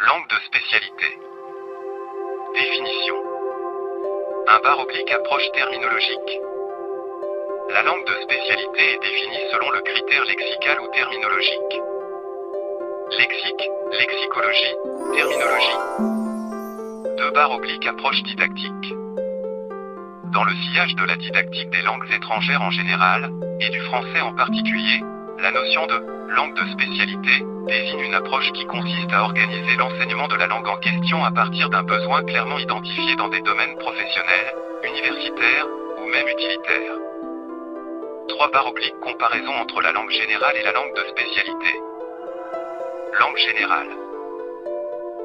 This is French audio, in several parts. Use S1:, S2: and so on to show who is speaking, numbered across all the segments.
S1: Langue de spécialité. Définition. Approche terminologique. La langue de spécialité est définie selon le critère lexical ou terminologique. Lexique, lexicologie, terminologie. Approche didactique. Dans le sillage de la didactique des langues étrangères en général, et du français en particulier, la notion de langue de spécialité désigne une approche qui consiste à organiser l'enseignement de la langue en question à partir d'un besoin clairement identifié dans des domaines professionnels, universitaires ou même utilitaires. Comparaison entre la langue générale et la langue de spécialité. Langue générale.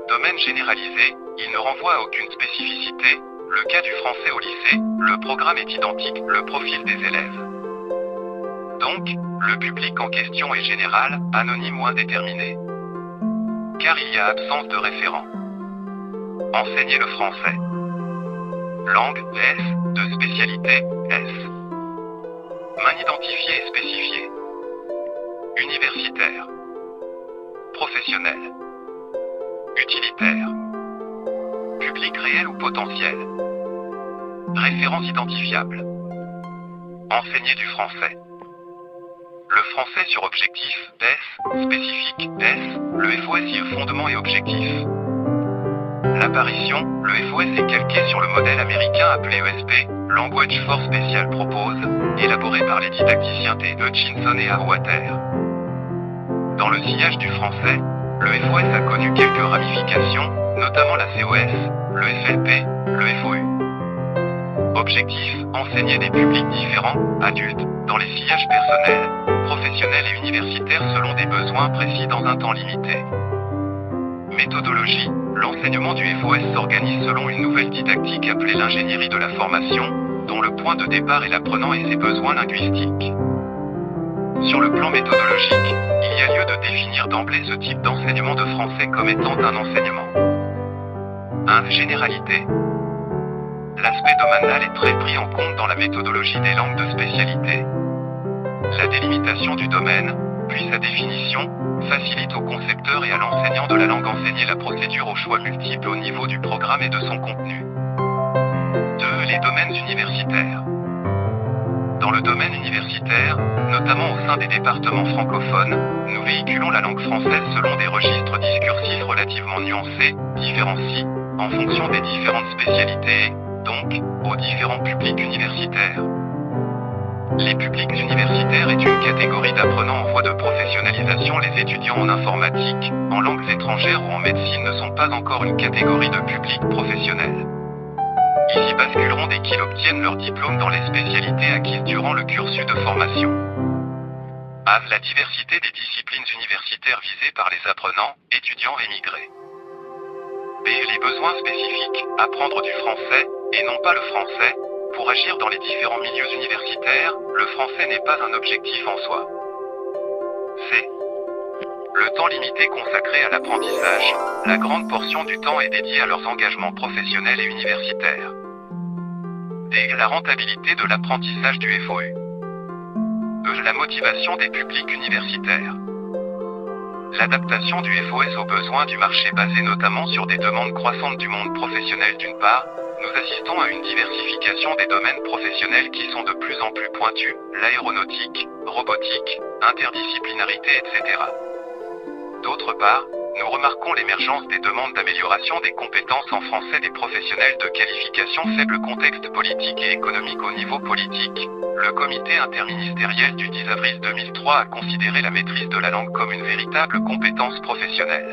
S1: Domaine généralisé, il ne renvoie à aucune spécificité. Le cas du français au lycée, le programme est identique, le profil des élèves. Donc, le public en question est général, anonyme ou indéterminé. Car il y a absence de référent. Enseigner le français. Langue, S, de spécialité, S. Main identifiée et spécifiée. Universitaire. Professionnel. Utilitaire. Public réel ou potentiel. Référence identifiable. Enseigner du français. Le français sur objectif, S, spécifique, S, le FOS y fondement et objectif. L'apparition, le FOS est calqué sur le modèle américain appelé ESP, Language for Special Purpose, élaboré par les didacticiens T. Hutchinson et Atwater. Dans le sillage du français, le FOS a connu quelques ramifications, notamment la COS, le FLP, le FOU. Objectif, enseigner des publics différents, adultes, dans les sillages personnels, professionnels et universitaires selon des besoins précis dans un temps limité. Méthodologie, l'enseignement du FOS s'organise selon une nouvelle didactique appelée l'ingénierie de la formation, dont le point de départ est l'apprenant et ses besoins linguistiques. Sur le plan méthodologique, il y a lieu de définir d'emblée ce type d'enseignement de français comme étant un enseignement. Généralité. L'aspect domanal est très pris en compte dans la méthodologie des langues de spécialité. La délimitation du domaine, puis sa définition, facilite au concepteur et à l'enseignant de la langue enseigner la procédure aux choix multiples au niveau du programme et de son contenu. 2. Les domaines universitaires. Dans le domaine universitaire, notamment au sein des départements francophones, nous véhiculons la langue française selon des registres discursifs relativement nuancés, différenciés, en fonction des différentes spécialités, donc, aux différents publics universitaires. Les publics universitaires est une catégorie d'apprenants en voie de professionnalisation. Les étudiants en informatique, en langues étrangères ou en médecine ne sont pas encore une catégorie de public professionnel. Ils y basculeront dès qu'ils obtiennent leur diplôme dans les spécialités acquises durant le cursus de formation. A. La diversité des disciplines universitaires visées par les apprenants, étudiants émigrés. B. Les besoins spécifiques, apprendre du français, et non pas le français. Pour agir dans les différents milieux universitaires, le français n'est pas un objectif en soi. C. Le temps limité consacré à l'apprentissage, la grande portion du temps est dédiée à leurs engagements professionnels et universitaires. D. La rentabilité de l'apprentissage du FOU. E. La motivation des publics universitaires. L'adaptation du FOS aux besoins du marché basée notamment sur des demandes croissantes du monde professionnel d'une part, nous assistons à une diversification des domaines professionnels qui sont de plus en plus pointus, l'aéronautique, robotique, interdisciplinarité, etc. D'autre part, nous remarquons l'émergence des demandes d'amélioration des compétences en français des professionnels de qualification faible. Contexte politique et économique. Au niveau politique, le comité interministériel du 10 avril 2003 a considéré la maîtrise de la langue comme une véritable compétence professionnelle.